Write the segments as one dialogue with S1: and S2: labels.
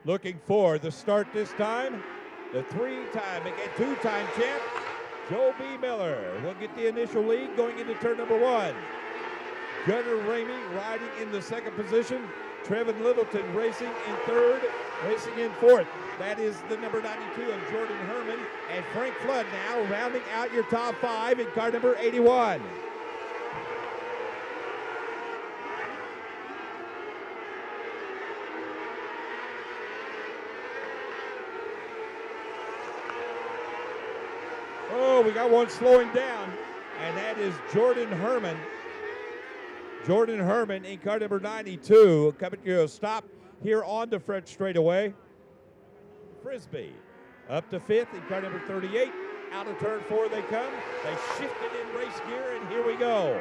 S1: Looking for the start this time, the two-time champ, Joe B. Miller will get the initial lead going into turn number one. Gunnar Ramey riding in the second position. Trevin Littleton racing in third, racing in fourth. That is the number 92 of Jordan Herman. And Frank Flood now rounding out your top five in car number 81. Oh, we got one slowing down, and that is Jordan Herman. Jordan Herman in car number 92 coming to a stop here on the French straightaway. Frisbee up to fifth in car number 38. Out of turn four they come. They shifted in race gear, and here we go.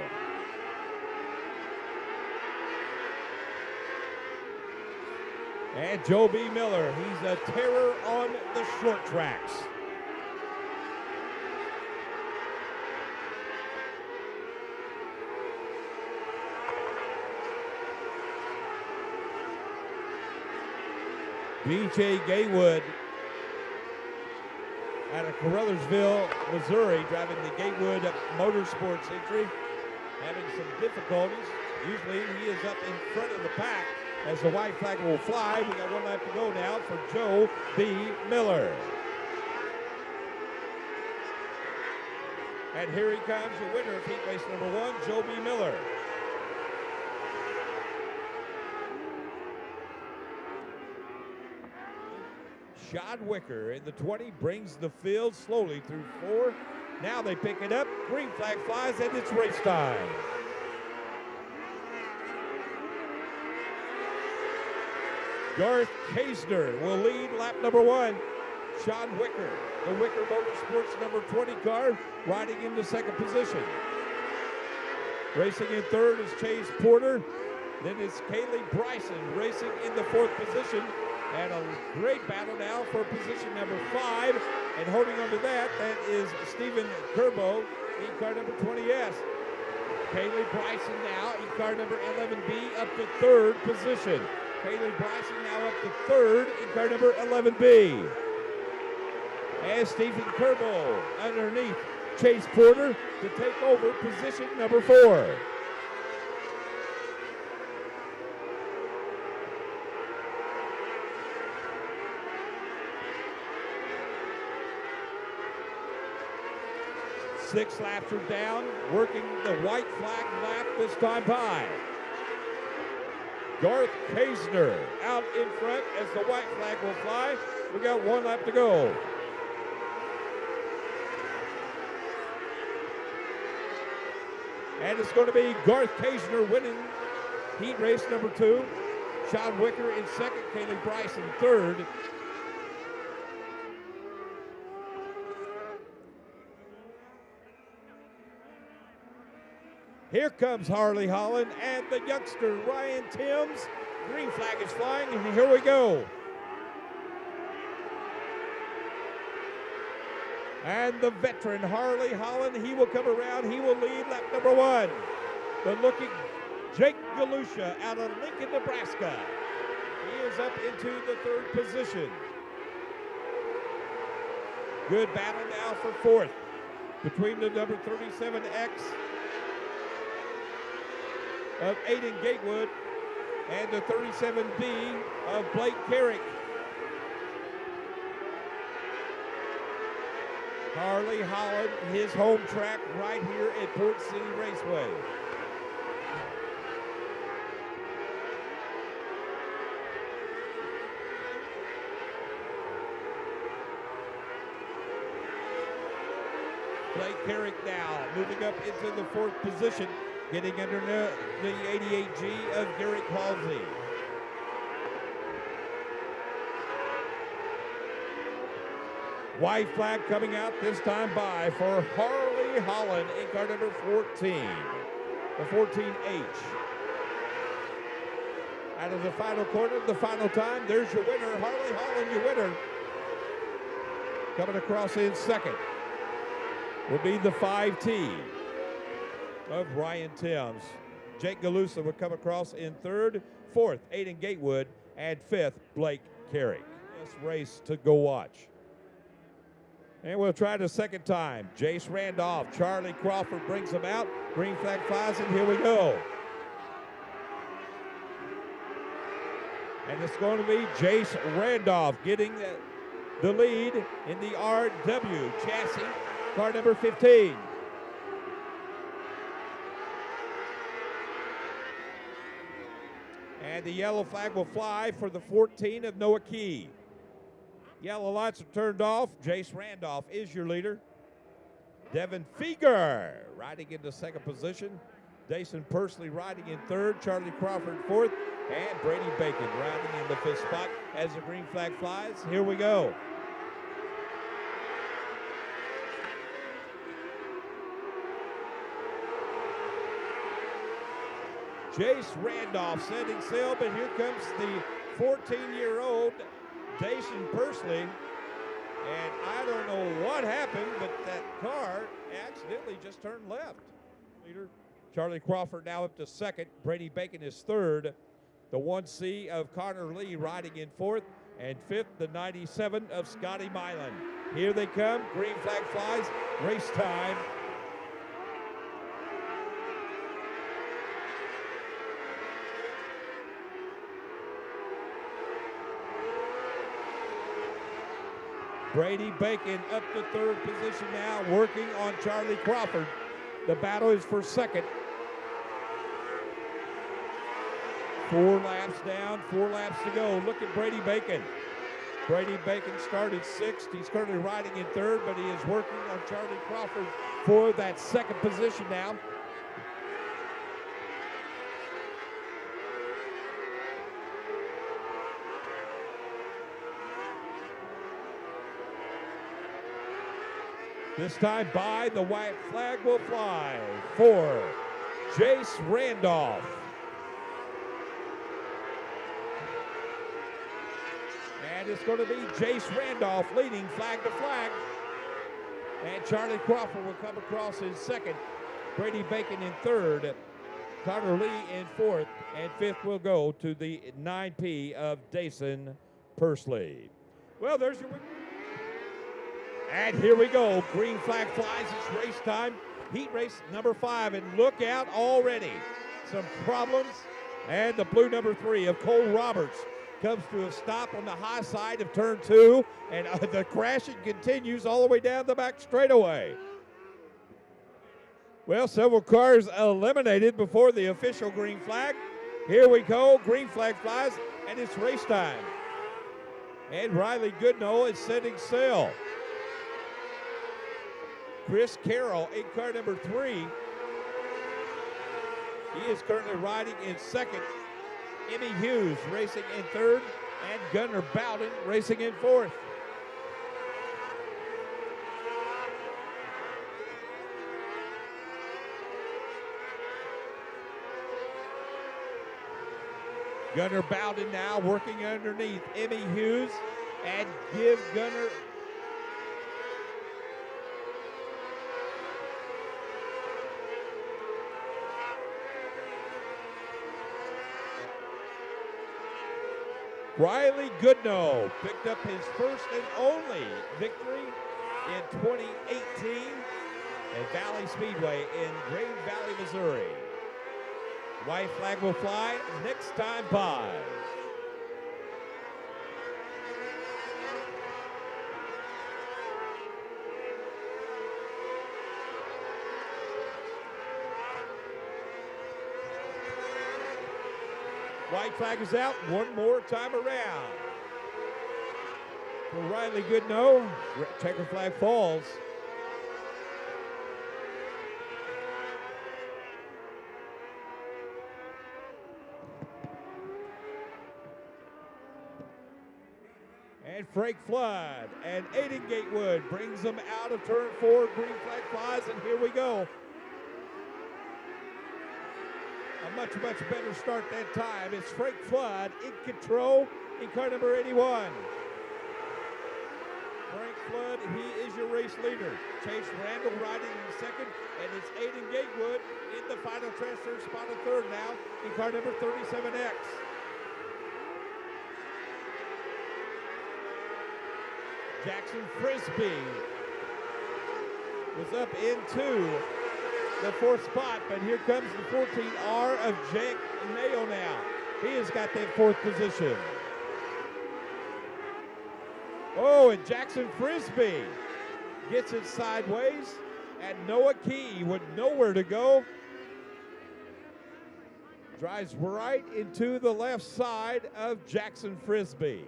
S1: And Joe B. Miller, he's a terror on the short tracks. B.J. Gatewood out of Caruthersville, Missouri, driving the Gatewood Motorsports entry, having some difficulties. Usually he is up in front of the pack as the white flag will fly. We got one lap to go now for Joe B. Miller. And here he comes, the winner of heat race number one, Joe B. Miller. Sean Wicker in the 20 brings the field slowly through four. Now they pick it up. Green flag flies, and it's race time. Garth Kaesner will lead lap number one. Sean Wicker, the Wicker Motorsports number 20 car, riding in the second position. Racing in third is Chase Porter. Then it's Kaylee Bryson racing in the fourth position. And a great battle now for position number 5. And holding on to that is Stephen Kerbo in car number 20S. Kaylee Bryson now in car number 11B up to third position. Kaylee Bryson now up to third in car number 11B. And Stephen Kerbo underneath Chase Porter to take over position number 4. Six laps are down, working the white flag lap this time by. Garth Kaesner out in front as the white flag will fly. We got one lap to go. And it's going to be Garth Kaesner winning heat race number 2. Sean Wicker in second, Kaylee Bryson third. Here comes Harley Holland and the youngster Ryan Timms. Green flag is flying, and here we go. And the veteran Harley Holland, he will come around. He will lead lap number 1. The looking Jake Galusha out of Lincoln, Nebraska. He is up into the third position. Good battle now for fourth between the number 37X of Aiden Gatewood and the 37B of Blake Carrick. Harley Holland, his home track right here at Port City Raceway. Blake Carrick now moving up into the fourth position, getting under the 88G of Garrett Halsey. White flag coming out this time by for Harley Holland in car number 14, the 14H. Out of the final corner, the final time, there's your winner, Harley Holland, your winner. Coming across in second will be the 5T of Ryan Timms. Jake Galusa will come across in third, fourth, Aiden Gatewood, and fifth, Blake carry. This race to go watch. And we'll try it a second time. Jace Randolph, Charlie Crawford brings him out. Green flag flies, and here we go. And it's going to be Jace Randolph getting the lead in the RW chassis, car number 15. And the yellow flag will fly for the 14 of Noah Key. Yellow lights are turned off. Jace Randolph is your leader. Devin Feger riding into second position. Dason Pursley riding in third. Charlie Crawford fourth. And Brady Bacon riding in the fifth spot as the green flag flies. Here we go. Jace Randolph setting sail, but here comes the 14-year-old Dason Pursley. And I don't know what happened, but that car accidentally just turned left. Leader Charlie Crawford now up to second. Brady Bacon is third. The 1C of Connor Lee riding in fourth. And fifth, the 97 of Scotty Milan. Here they come. Green flag flies. Race time. Brady Bacon up to third position now, working on Charlie Crawford. The battle is for second. 4 laps down, 4 laps to go. Look at Brady Bacon. Brady Bacon started sixth. He's currently riding in third, but he is working on Charlie Crawford for that second position now. This time by, the white flag will fly for Jace Randolph. And it's going to be Jace Randolph leading flag to flag. And Charlie Crawford will come across in second. Brady Bacon in third. Connor Lee in fourth. And fifth will go to the 9P of Dason Pursley. Well, there's your winner. And here we go. Green flag flies. It's race time. Heat race number 5. And look out already. Some problems. And the blue number 3 of Cole Roberts comes to a stop on the high side of turn 2. And the crashing continues all the way down the back straightaway. Well, several cars eliminated before the official green flag. Here we go. Green flag flies. And it's race time. And Riley Goodnow is setting sail. Chris Carroll in car number 3. He is currently riding in second. Emmy Hughes racing in third. And Gunnar Bowden racing in fourth. Gunnar Bowden now working underneath Emmy Hughes. And give Gunnar Riley Goodnow picked up his first and only victory in 2018 at Valley Speedway in Green Valley, Missouri. White flag will fly next time by. White flag is out one more time around. For Riley Goodnow, checker flag falls. And Frank Flood and Aiden Gatewood brings them out of turn 4. Green flag flies, and here we go. A much better start that time. It's Frank Flood in control in car number 81. Frank Flood, he is your race leader. Chase Randall riding in second, and it's Aiden Gatewood in the final transfer spot of third now in car number 37X. Jackson Frisbee was up into the 4th spot, but here comes the 14R of Jake Mayo now. He has got that 4th position. Oh, and Jackson Frisbee gets it sideways, and Noah Key with nowhere to go drives right into the left side of Jackson Frisbee.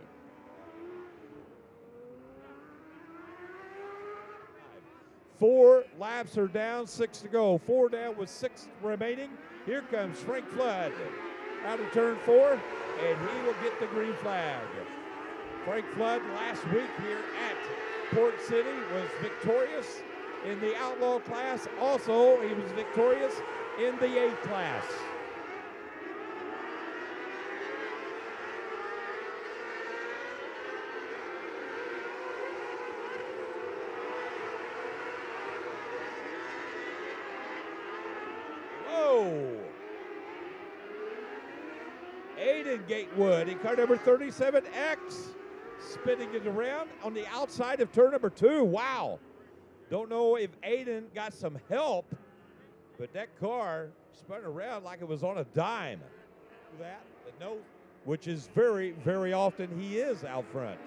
S1: 4 laps are down, 6 to go. 4 down with 6 remaining. Here comes Frank Flood out of turn 4, and he will get the green flag. Frank Flood last week here at Port City was victorious in the Outlaw class. Also, he was victorious in the A class. Aiden Gatewood in car number 37X, spinning it around on the outside of turn number 2. Wow. Don't know if Aiden got some help, but that car spun around like it was on a dime. That, but no, which is very, very often he is out front.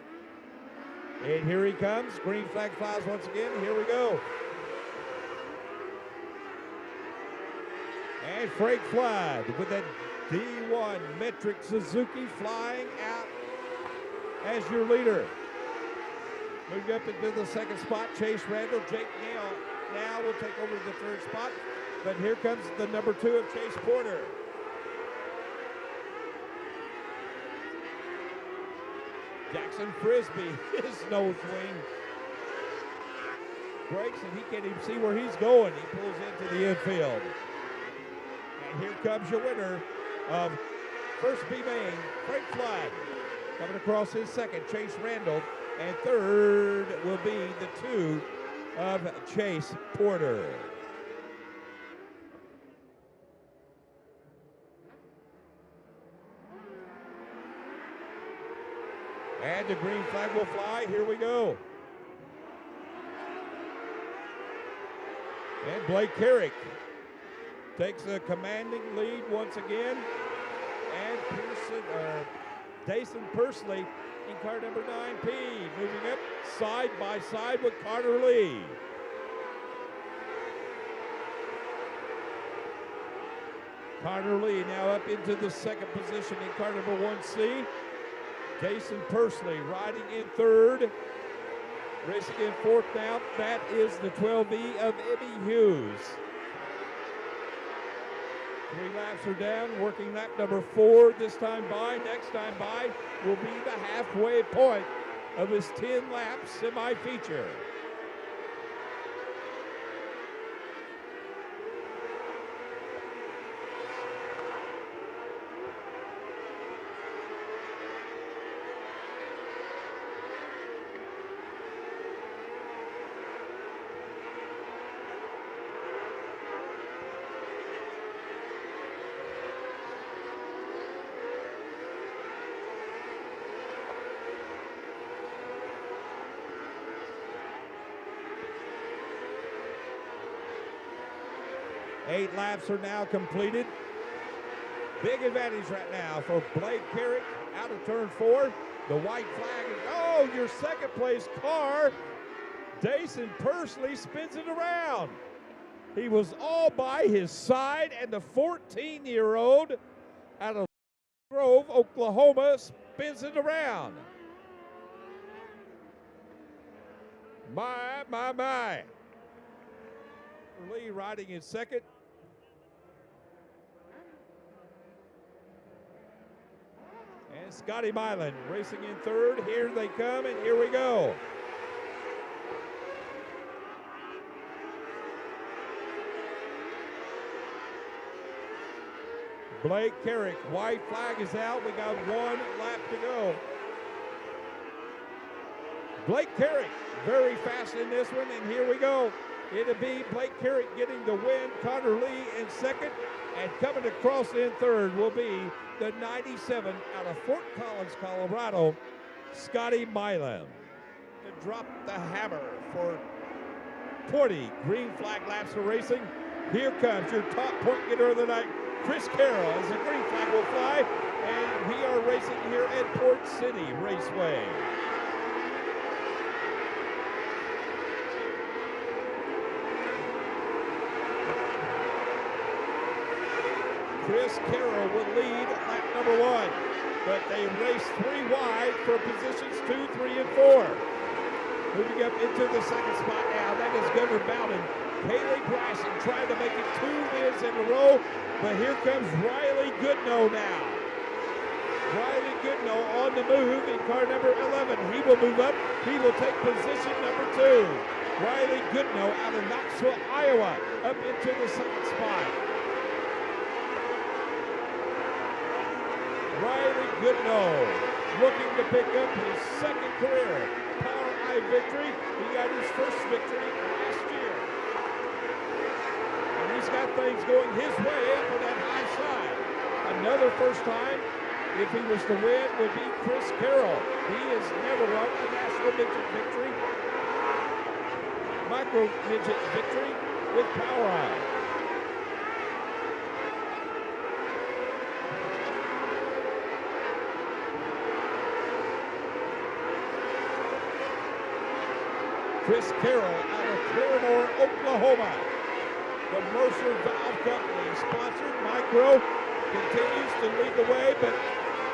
S1: And here he comes. Green flag flies once again. Here we go. And Frank Flood with that D1 metric Suzuki flying out as your leader. Moving up into the 2nd spot, Chase Randall. Jake Nail now will take over the 3rd spot. But here comes the number 2 of Chase Porter. Jackson Frisbee, his nose wing breaks and he can't even see where he's going. He pulls into the infield. And here comes your winner of first B main, Frank Flood. Coming across his 2nd, Chase Randall. And 3rd will be the 2 of Chase Porter. And the green flag will fly. Here we go. And Blake Carrick takes a commanding lead once again. And Dason Pursley in car number 9P, moving up side by side with Carter Lee. Carter Lee now up into the 2nd position in car number 1C. Dason Pursley riding in 3rd. Racing in 4th now. That is the 12E of Emmy Hughes. 3 laps are down, working lap number 4 this time by. Next time by will be the halfway point of his 10-lap semi-feature. Eight laps are now completed. Big advantage right now for Blake Carrick out of turn 4. The white flag is, oh, your 2nd place car, Dason Pursley, spins it around. He was all by his side, and the 14-year-old out of Grove, Oklahoma, spins it around. My. Lee riding in 2nd. And Scotty Milan racing in 3rd. Here they come, and here we go. Blake Carrick, white flag is out. We got 1 lap to go. Blake Carrick, very fast in this one, and here we go. It'll be Blake Carrick getting the win, Connor Lee in 2nd, and coming across in 3rd will be the 97 out of Fort Collins, Colorado, Scotty Milan. to drop the hammer for 20 green flag laps of racing. Here comes your top point getter of the night, Chris Carroll, as the green flag will fly, and we are racing here at Port City Raceway. Chris Carroll will lead lap number 1, but they race 3 wide for positions 2, 3, and 4. Moving up into the second spot now, that is Gunnar Bowden. Kaylee Bryson trying to make it 2 wins in a row, but here comes Riley Goodnow now. Riley Goodnow on the move in car number 11. He will move up. He will take position number 2. Riley Goodnow out of Knoxville, Iowa, up into the second spot. Riley Goodnow looking to pick up his second career POWRi victory. He got his first victory last year. And he's got things going his way up on that high side. Another first time, if he was to win, would be Chris Carroll. He has never won a national midget victory, micro midget victory with POWRi. Chris Carroll out of Claremore, Oklahoma. The Mercer Valve Company sponsored micro continues to lead the way, but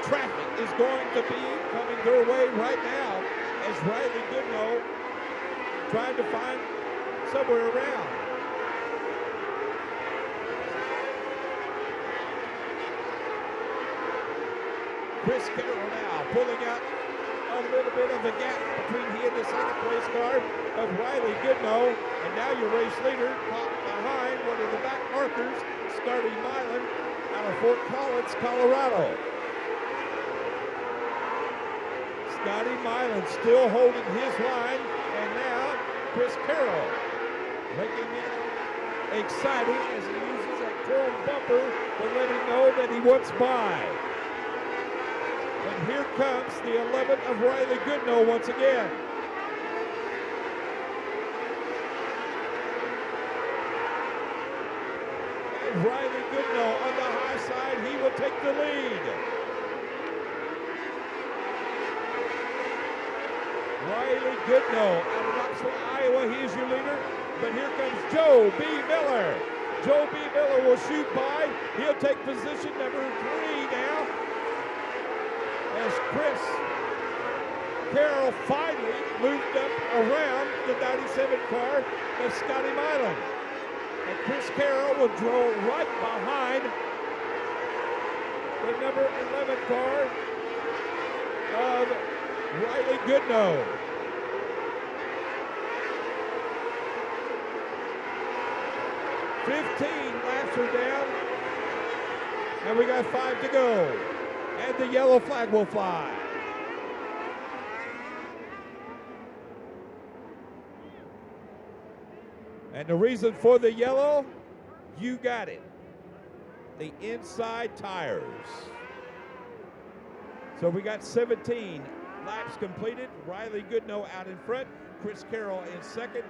S1: traffic is going to be coming their way right now as Riley Goodnow trying to find somewhere around. Chris Carroll now pulling out a little bit of a gap between he and the second place car of Riley Goodnow, and now your race leader caught behind one of the back markers, Scotty Milan out of Fort Collins, Colorado. Scotty Milan still holding his line, and now Chris Carroll making it exciting as he uses that chrome bumper to let him know that he wants by. And here comes the 11 of Riley Goodnow once again. And Riley Goodnow on the high side, he will take the lead. Riley Goodnow out of Knoxville, Iowa, he is your leader. But here comes Joe B. Miller. Joe B. Miller will shoot by. He'll take position number 3 now, as Chris Carroll finally moved up around the 97 car of Scotty Milan. And Chris Carroll will draw right behind the number 11 car of Riley Goodnow. Laps are down, and we got 5 to go. And the yellow flag will fly. And the reason for the yellow, you got it. The inside tires. So we got 17 laps completed. Riley Goodnow out in front, Chris Carroll in second,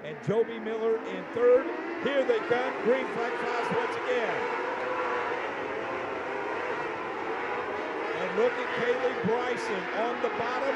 S1: and Joby Miller in third. Here they come. Green flag flies once again. And look at Kaylee Bryson on the bottom,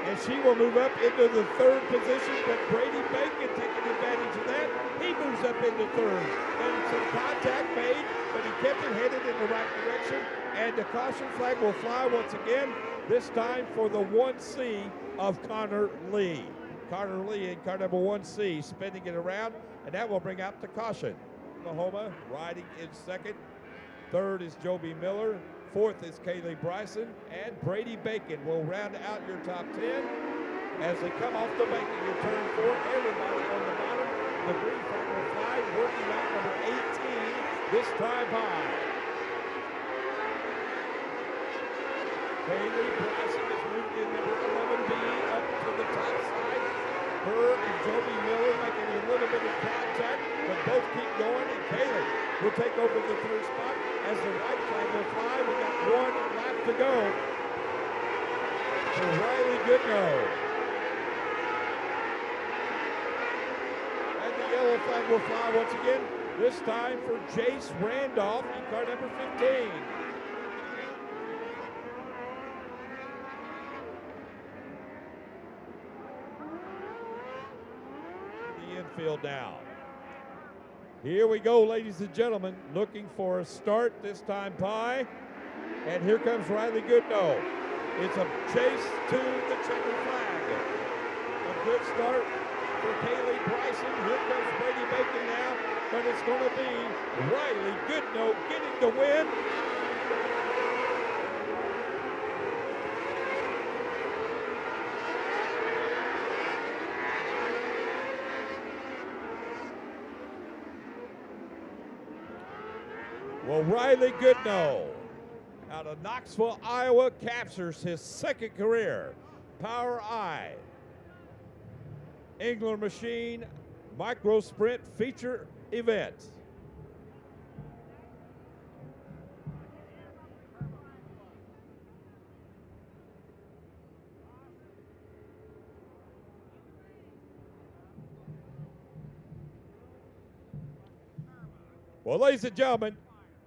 S1: and she will move up into the third position, but Brady Bacon taking advantage of that. He moves up into third. And some contact made, but he kept it headed in the right direction, and the caution flag will fly once again, this time for the 1C of Connor Lee. Connor Lee in car number 1C, spinning it around, and that will bring out the caution. Oklahoma riding in second. Third is Joby Miller. Fourth is Kaylee Bryson, and Brady Bacon will round out your top 10 as they come off the bank in your turn 4. Everybody on the bottom. The green flag will fly, working out number 18, this time high. Kaylee Bryson has moved in number 11B up to the top side. Her and Joby Miller making a little bit of contact, but both keep going, and Kaylee will take over the third spot as the white flag will fly. We got 1 lap to go for Riley Goodnow. yellow flag will fly once again, this time for Jace Randolph, car number 15. The infield now. Here we go, ladies and gentlemen, looking for a start, this time Pie. And here comes Riley Goodnow. It's a chase to the checker flag. A good start for Kaylee Bryson. Here comes Brady Bacon now, but it's going to be Riley Goodnow getting the win. Well, Riley Goodnow out of Knoxville, Iowa, captures his second career POWRi England Machine Micro Sprint feature event. Well, ladies and gentlemen,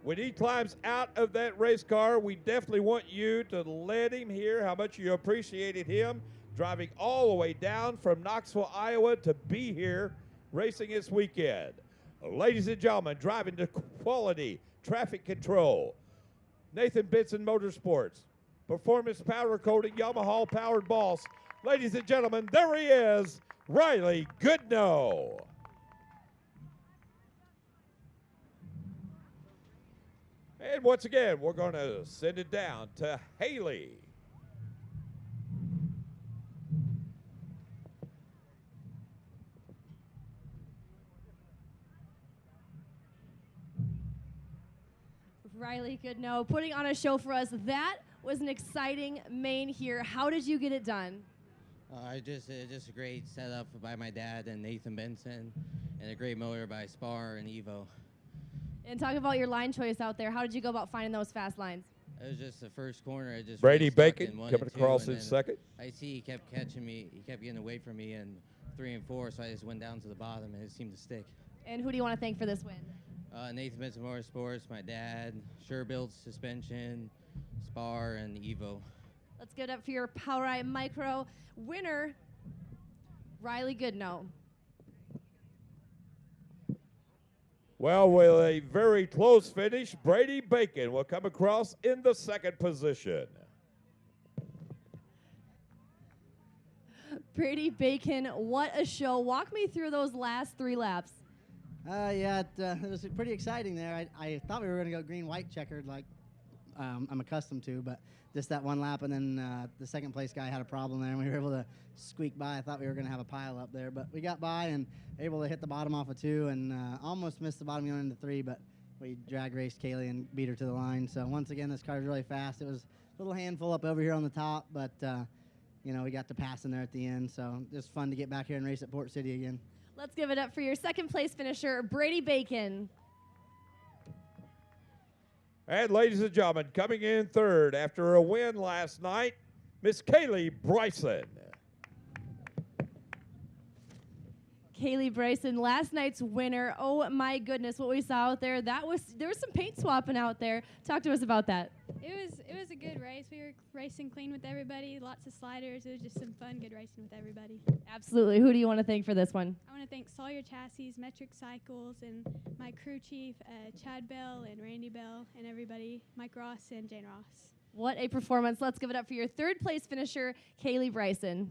S1: when he climbs out of that race car, we definitely want you to let him hear how much you appreciated him driving all the way down from Knoxville, Iowa to be here racing this weekend. Ladies and gentlemen, driving to quality traffic control, Nathan Benson Motorsports, performance powder coating, Yamaha powered boss. Ladies and gentlemen, there he is, Riley Goodnow. And once again, we're going to send it down to Haley.
S2: Riley Goodnow putting on a show for us. That was an exciting main here. How did you get it done?
S3: Just a great setup by my dad and Nathan Benson, and a great motor by Spar and Evo.
S2: And talk about your line choice out there. How did you go about finding those fast lines?
S3: It was just the first corner. I just
S1: Brady
S3: really stuck
S1: Bacon
S3: in one
S1: coming
S3: and two,
S1: across
S3: and
S1: in
S3: then
S1: second.
S3: I see he kept catching me. He kept getting away from me in 3 and 4, so I just went down to the bottom, and it seemed to stick.
S2: And who do you want to thank for this win?
S3: Nathan Benson Motorsports, my dad, Sure Build Suspension, Spar, and Evo.
S2: Let's give it up for your POWRi Micro winner, Riley Goodnow.
S1: Well, with a very close finish, Brady Bacon will come across in the second position.
S2: Brady Bacon, what a show. Walk me through those last 3 laps.
S4: Yeah, it was pretty exciting there. I thought we were going to go green-white checkered like I'm accustomed to, but just that one lap, and then the second place guy had a problem there, and we were able to squeak by. I thought we were going to have a pile up there, but we got by and able to hit the bottom off of 2 and almost missed the bottom going into 3, but we drag raced Kaylee and beat her to the line. So once again, this car is really fast. It was a little handful up over here on the top, but you know, we got to pass in there at the end, so just fun to get back here and race at Port City again.
S2: Let's give it up for your second place finisher, Brady Bacon.
S1: And ladies and gentlemen, coming in third after a win last night, Miss Kaylee Bryson.
S2: Kaylee Bryson, last night's winner. Oh my goodness, what we saw out there. There was some paint swapping out there. Talk to us about that.
S5: It was a good race. We were racing clean with everybody, lots of sliders. It was just some fun, good racing with everybody.
S2: Absolutely. Who do you want to thank for this one?
S5: I want to thank Sawyer Chassis, Metric Cycles, and my crew chief, Chad Bell and Randy Bell, and everybody, Mike Ross and Jane Ross.
S2: What a performance. Let's give it up for your third place finisher, Kaylee Bryson.